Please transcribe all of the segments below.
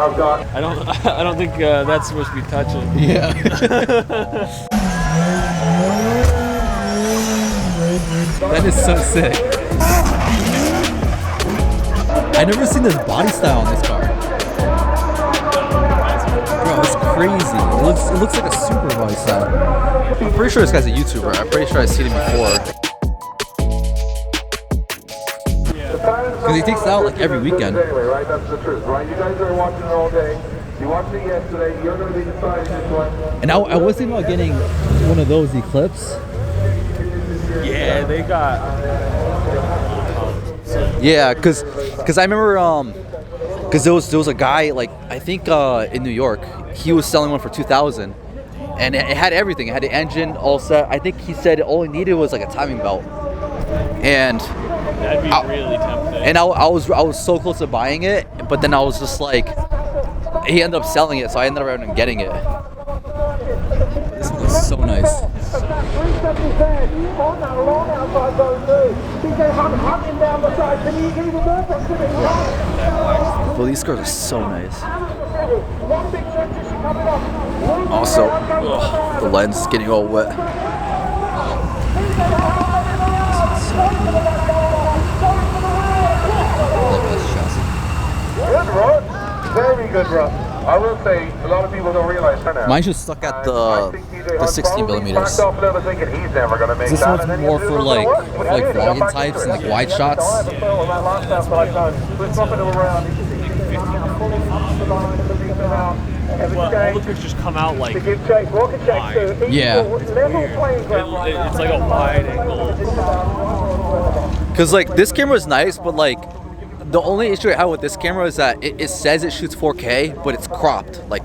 I don't think that's supposed to be touching. Yeah. That is so sick. I never seen this body style on this car. Bro, it's crazy. It looks like a super body style. I'm pretty sure this guy's a YouTuber. I'm pretty sure I've seen him before. Because he takes it out like every weekend. Right, that's the truth, right? You guys are watching it all day. You watched it yesterday. You're going to be deciding this one. And I was thinking about getting one of those Eclipse. Yeah, they got. Yeah, cause I remember cause there was a guy like I think in New York, he was selling one for 2,000, and it had everything. It had the engine all set. I think he said all he needed was like a timing belt, and That'd be really tempting. and I was so close to buying it, but then I was just like, he ended up selling it, so I ended up getting it. This looks so nice. Well, these cars are so nice. Also, the lens is getting all wet. Love this chassis. Good run. Very good run. I will say, a lot of people don't realize now. Mine's just stuck at the 16 millimeters. This one's more for like vlogging types and like wide shots. Well, all the pictures come out like wide. Yeah. It's like a wide angle. Cause like this camera is nice, but like the only issue I have with this camera is that it says it shoots 4K, but it's cropped like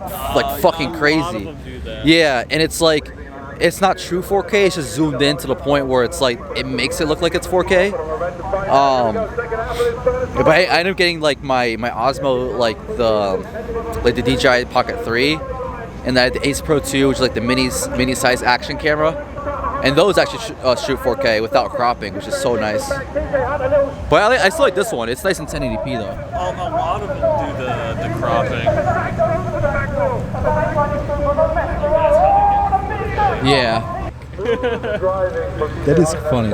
fucking crazy. A lot of them do that. Yeah, and it's like it's not true 4K. It's just zoomed in to the point where it's like it makes it look like it's 4K. But I ended up getting like my Osmo like the DJI Pocket 3, and I had the Ace Pro 2, which is like the mini size action camera, and those actually shoot 4K without cropping, which is so nice. But I still like this one. It's nice in 1080p though. A lot of them do the cropping. Yeah. That is funny.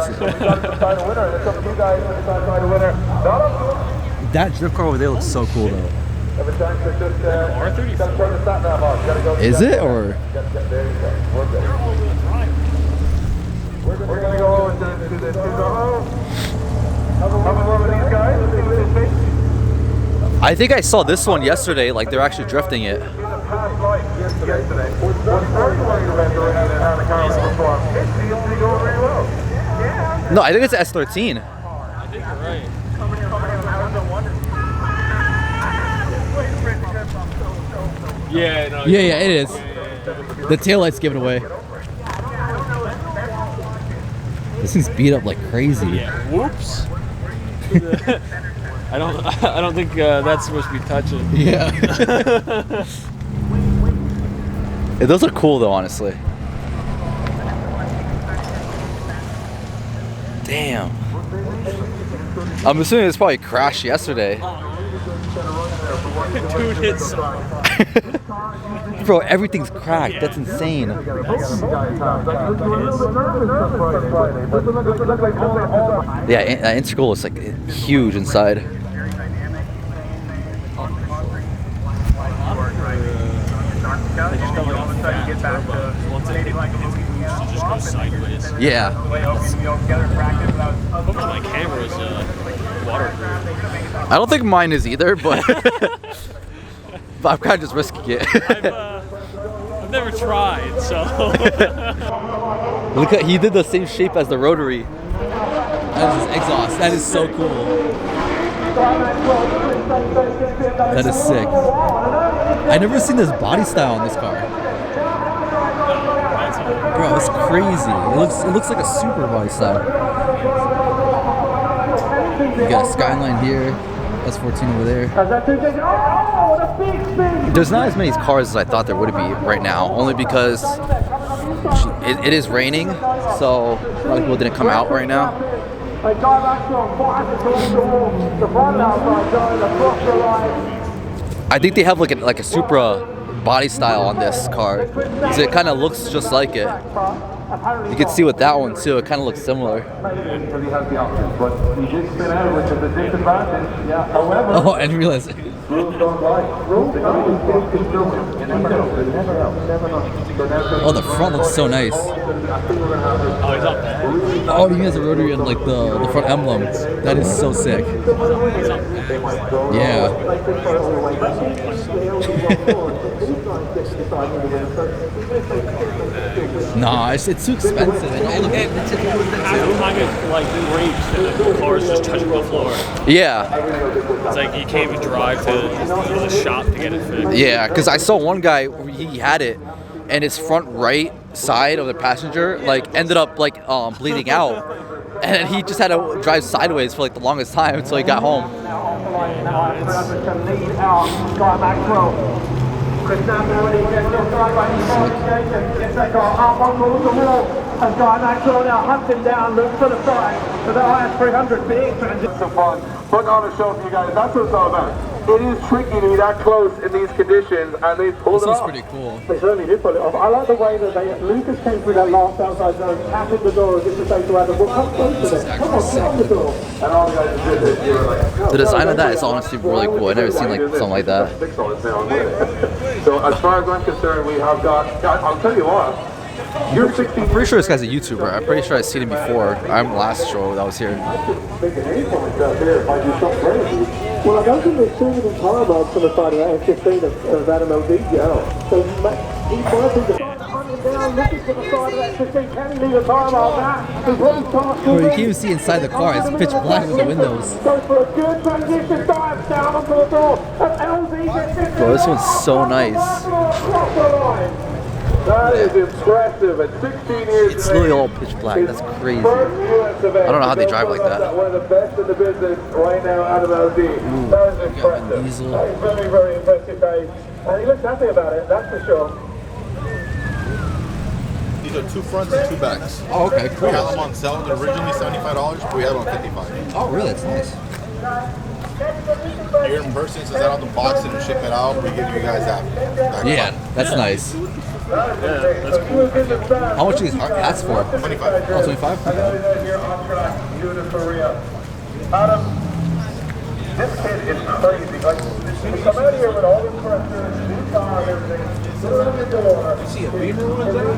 That drift car over there looks so cool though. R34. Is it or? We're going to go over to the I think I saw this one yesterday. Like they're actually drifting it. No, I think it's S13. I think you're right. Yeah, no, Yeah, it is. The taillights give it away. This thing's beat up like crazy. Yeah. Whoops. I don't think that's supposed to be touching. Yeah. Those are cool though, honestly. Damn. I'm assuming it's probably crashed yesterday. Dude, it's Bro, everything's cracked. That's insane. Yeah, that integral is like huge inside. Yeah. hopefully my camera's waterproof. I don't think mine is either, but but I'm kind of just risking it. I've never tried, so. Look at, he did the same shape as the rotary. That is his exhaust. That is so cool. That is sick. I never seen this body style on this car. Bro, it's crazy. It looks like a super body style. You got a Skyline here. S14 over there. There's not as many cars as I thought there would be right now, only because it is raining, so a lot of people didn't come out right now. I think they have like a Supra body style on this car, so it kind of looks just like it. You can see with that one too, it kind of looks similar. Oh, I didn't realize it. Oh, the front looks so nice. Oh, he has a rotary and like the front emblem. That is so sick. Yeah. Nah, it's too expensive. And all the Time it like breaks and the car's just touching the floor. yeah. It's like you can't even drive to the shop to get it fixed. Yeah, because I saw one guy, he had it, and his front right side of the passenger like ended up like bleeding out, and he just had to drive sideways for like the longest time until he got home. Has got Maxwell now hunting down, looks for the fight for the highest 300 big transition. Some fun. Putting on a show for you guys. That's what it's all about. It is tricky to be that close in these conditions, and they pulled it off. Pretty cool. They certainly did pull it off. I like the way that Lucas came through that last outside zone, tapping the door as if to say to Adam, well, come close to them. Come on, open the door. And all the guys did this. You were like, The design of that is honestly really cool. I've never seen like something like that. So as far as I'm concerned, we have got, I'll tell you what, you're 16. I'm pretty sure this guy's a YouTuber. I'm pretty sure I've seen him before. I'm last show that was here. Well, I don't think there's too many tire marks on the side of that F15 of Adam LDGL. So he might be hunting down, looking for the side of that F15. Can he leave a tire mark back? Bro, you can't even see inside the car. It's pitch black with the windows. Goes for a good transition dive down onto the door. Bro, this one's so nice. That is impressive. At 16 years It's literally all pitch black. That's crazy. I don't know how they drive like that. One of the best in the business right now out of LD. That is impressive. Diesel. That is very, very impressive, Dave. And he looks happy about it, that's for sure. These are 2 fronts and 2 backs. Oh, okay, We cool. had them on sale. They're originally $75, but we had them on $55. Oh, really? That's nice. Here in person, since I don't have to box it and ship it out, we give you guys that. Yeah, that's nice. How much are these hats for? 25. Oh, 25? Adam, this kid is crazy. Like, we come out here with all the pressure, new car and everything. Put it on the door. You see a beamer on there?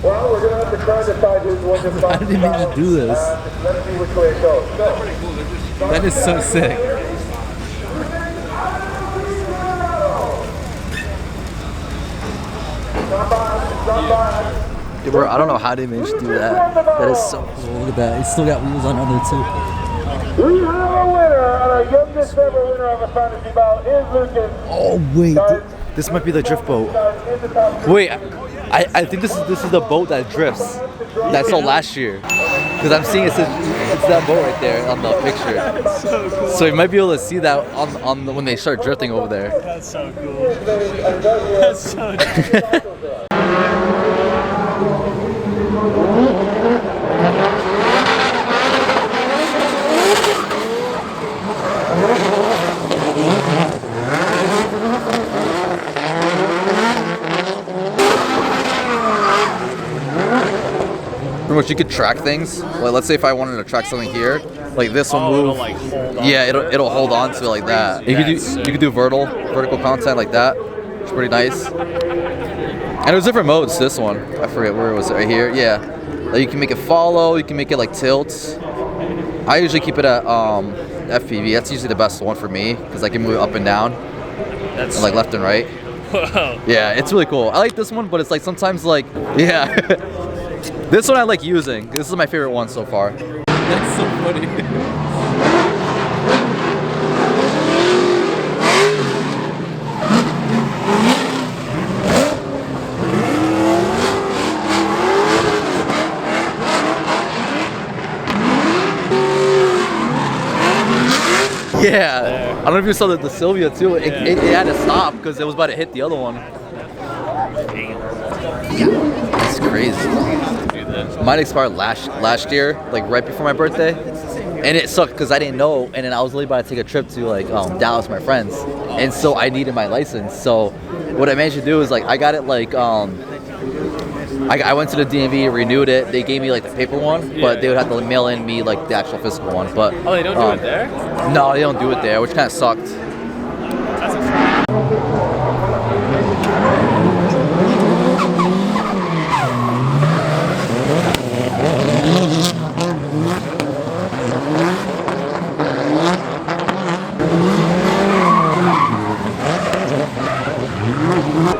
Well, we're going to have to try to decide who's one to fight. I didn't mean to do this. Let's see which way it goes. That is so sick. Dude, bro, I don't know how they managed to do that. That is so cool. Look at that. It's still got wheels on under too. We have a winner, and our youngest ever winner of a fantasy bout is Lucas. Oh wait, this might be the drift boat. Wait, I think this is the boat that drifts that I saw last year. Because I'm seeing it's that boat right there on the picture. So cool. So you might be able to see that on when they start drifting over there. That's so cool. That's so Pretty much you could track things. Like let's say if I wanted to track something here, like this will move. It'll like hold on. Yeah, it'll hold on to it like that. You could do vertical content like that. It's pretty nice. And there's different modes. This one, I forget where it was. Right here, yeah. Like you can make it follow. You can make it like tilts. I usually keep it at FPV. That's usually the best one for me because I can move it up and down, That's and like left and right. Whoa. Yeah, it's really cool. I like this one, but it's like sometimes like yeah. This one I like using. This is my favorite one so far. That's so funny. Yeah, I don't know if you saw the Sylvia too. It had to stop because it was about to hit the other one. It's crazy. Mine expired last year, like right before my birthday. and it sucked because I didn't know, and then I was really about to take a trip to like Dallas with my friends, and so I needed my license. So what I managed to do is like I got it like I went to the DMV, renewed it. They gave me like the paper one, but they would have to mail in me like the actual physical one. But Oh, they don't do it there? no, they don't do it there, which kind of sucked. That's a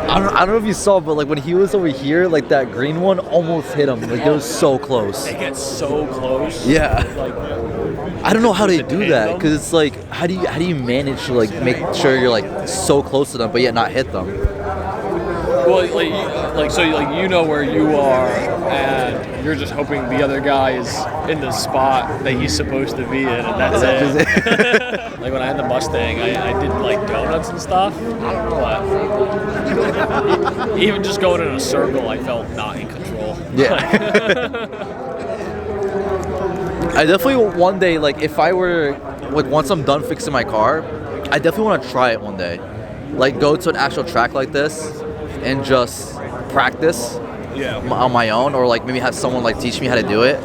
I don't know if you saw, but like when he was over here, like that green one almost hit him. Like it was so close. They get so close. Yeah. Like, I don't know how they Does it do hit that, them? because it's like how do you manage to like make sure you're like so close to them but yet not hit them? well, so you know where you are, and you're just hoping the other guy is in the spot that he's supposed to be in, and that's it. Like when I had the Mustang, I did like donuts and stuff. I don't know what. Even just going in a circle, I felt not in control. Yeah. I definitely one day, like if I were like once I'm done fixing my car, I definitely want to try it one day. Like go to an actual track like this and just practice on my own, or like maybe have someone like teach me how to do it,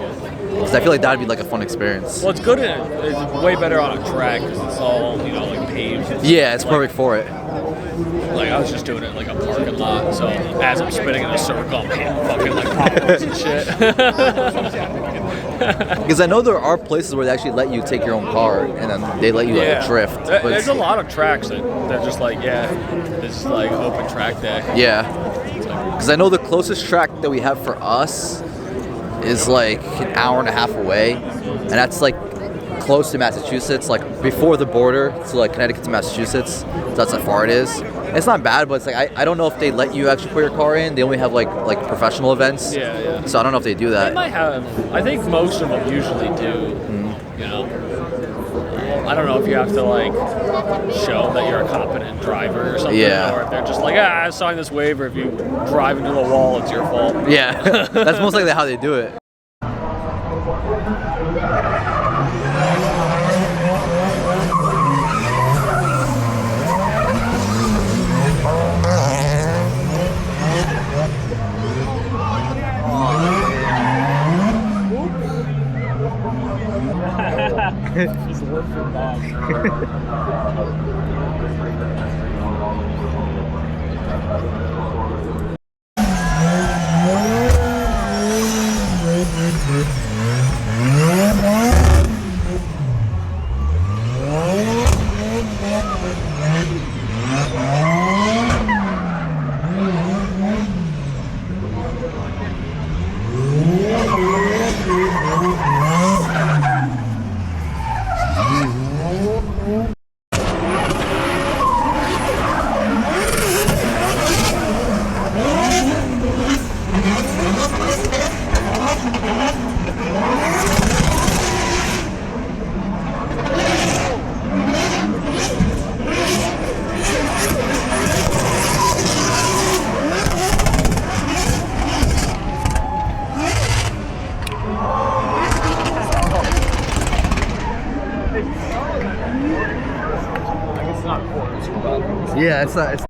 because I feel like that'd be like a fun experience. Well, it's good. It's way better on a track because it's all like paved. Yeah, it's perfect for it. Like I was just doing it like a parking lot, so as I'm spinning in a circle, I'm hitting fucking like potholes and shit. Because I know there are places where they actually let you take your own car and then they let you like drift. But There's a lot of tracks that they're just like, this is like open track day. yeah, because I know the closest track that we have for us is like an hour and a half away, and that's like close to Massachusetts, like before the border, so like Connecticut to Massachusetts. So that's how far it is. It's not bad, but it's like I don't know if they let you actually put your car in. They only have like professional events. Yeah. So I don't know if they do that. They might have. I think most of them usually do. You know, I don't know if you have to like show that you're a competent driver or something, or if they're just like, sign this waiver. If you drive into the wall, it's your fault. Yeah, that's most likely how they do it. Just lift it back. Yeah, it's not.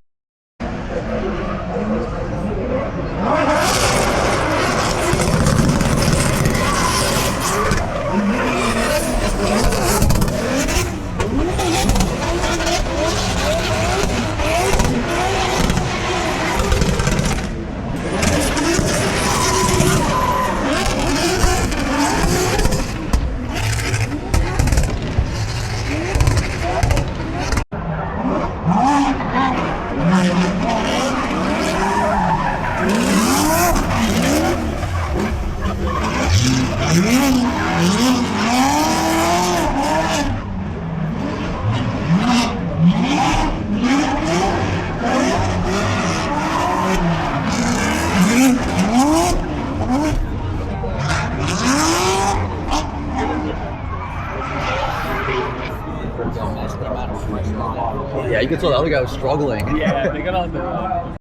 Yeah, you can tell the other guy was struggling. Yeah, they got on the.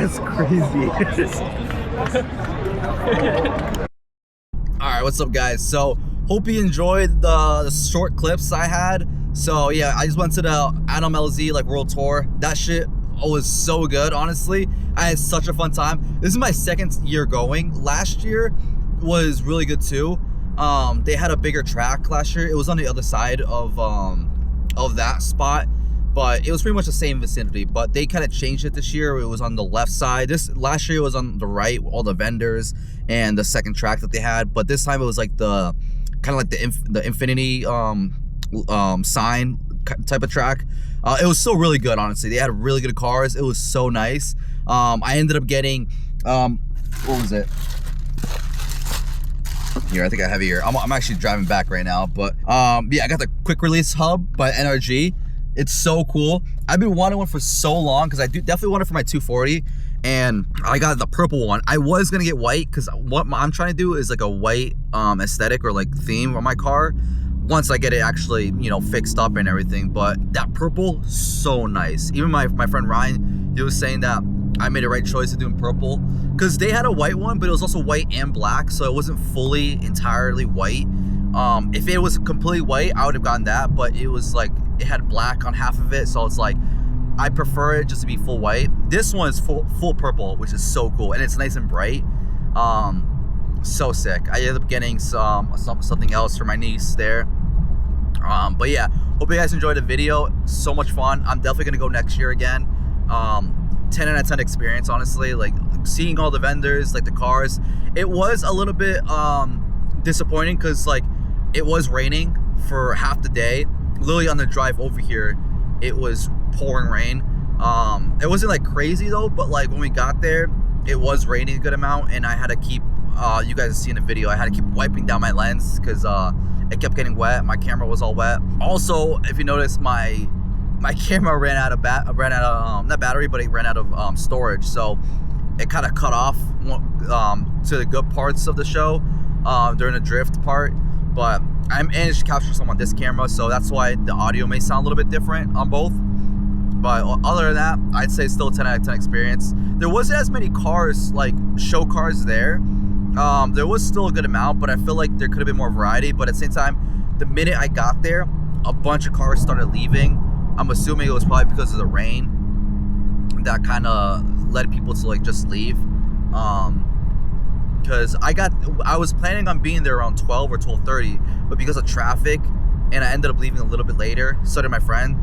That's crazy. Alright, what's up guys? So hope you enjoyed the short clips I had. So yeah, I just went to the Adam LZ like World Tour. That shit was so good, honestly. I had such a fun time. This is my second year going. Last year was really good too. They had a bigger track last year. It was on the other side of that spot, but it was pretty much the same vicinity, but they kind of changed it this year. It was on the left side. Last year it was on the right, all the vendors and the second track that they had, but this time it was like the kind of like the infinity sign type of track. It was still really good, honestly. They had really good cars. It was so nice. I ended up getting what was it here? I think I have it here. I'm actually driving back right now, but yeah, I got the quick release hub by NRG. It's so cool. I've been wanting one for so long because I definitely want it for my 240, and I got the purple one. I was gonna get white because what I'm trying to do is like a white aesthetic or like theme on my car once I get it actually, you know, fixed up and everything. But that purple, so nice. Even my friend Ryan, he was saying that I made the right choice of doing purple because they had a white one, but it was also white and black, so it wasn't fully entirely white. If it was completely white, I would have gotten that, but it was like it had black on half of it, so it's like I prefer it just to be full white. This one is full purple, which is so cool, and it's nice and bright. So sick. I ended up getting something else for my niece there. But yeah, hope you guys enjoyed the video. So much fun. I'm definitely gonna go next year again. 10 out of 10 experience, honestly. Like seeing all the vendors, like the cars. It was a little bit disappointing because like it was raining for half the day. Literally on the drive over here, it was pouring rain. It wasn't like crazy though, but like when we got there, it was raining a good amount, and I had to keep you guys have seen the video, I had to keep wiping down my lens because it kept getting wet. My camera was all wet. Also, if you notice, my camera ran out of not battery, but it ran out of storage, so it kind of cut off to the good parts of the show during the drift part. But I managed to capture some on this camera, so that's why the audio may sound a little bit different on both. But other than that, I'd say still 10 out of 10 experience. There wasn't as many cars, like show cars there. There was still a good amount, but I feel like there could have been more variety. But at the same time, the minute I got there, a bunch of cars started leaving. I'm assuming it was probably because of the rain that kind of led people to like just leave. Because I was planning on being there around 12 or 12:30, but because of traffic, and I ended up leaving a little bit later. So did my friend.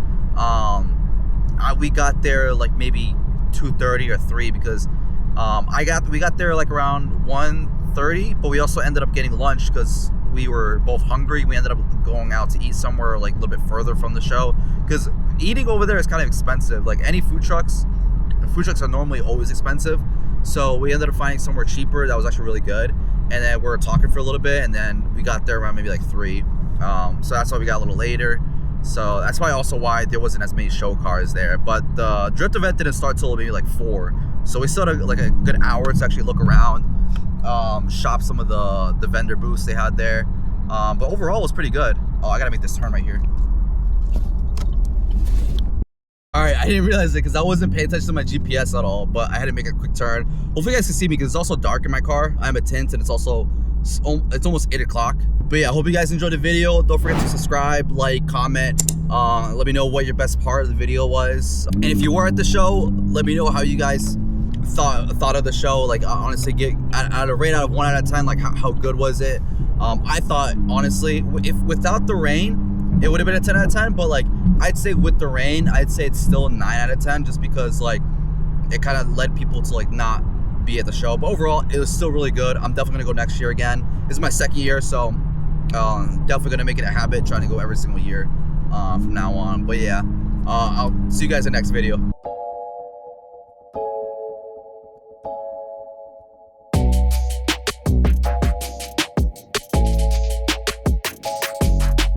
We got there like maybe 2:30 or 3 because we got there like around 1:30, but we also ended up getting lunch because we were both hungry. We ended up going out to eat somewhere like a little bit further from the show because eating over there is kind of expensive. Like any food trucks are normally always expensive. So we ended up finding somewhere cheaper that was actually really good. And then we were talking for a little bit, and then we got there around maybe like 3. So that's why we got a little later. So that's why there wasn't as many show cars there. But the drift event didn't start till maybe like 4. So we still had like a good hour to actually look around, shop some of the vendor booths they had there. But overall it was pretty good. Oh, I gotta make this turn right here. All right, I didn't realize it because I wasn't paying attention to my GPS at all, but I had to make a quick turn. Hopefully you guys can see me because it's also dark in my car. I have a tint, and it's almost 8 o'clock. But yeah, I hope you guys enjoyed the video. Don't forget to subscribe, like, comment. Let me know what your best part of the video was. And if you were at the show, let me know how you guys thought of the show. Like, honestly, get out of 1 out of 10, like how good was it? I thought, honestly, if without the rain, it would have been a 10 out of 10, but like I'd say with the rain, I'd say it's still a 9 out of 10 just because like it kind of led people to like not be at the show. But overall, it was still really good. I'm definitely gonna go next year again. This is my second year, so definitely gonna make it a habit trying to go every single year from now on. But yeah, I'll see you guys in the next video.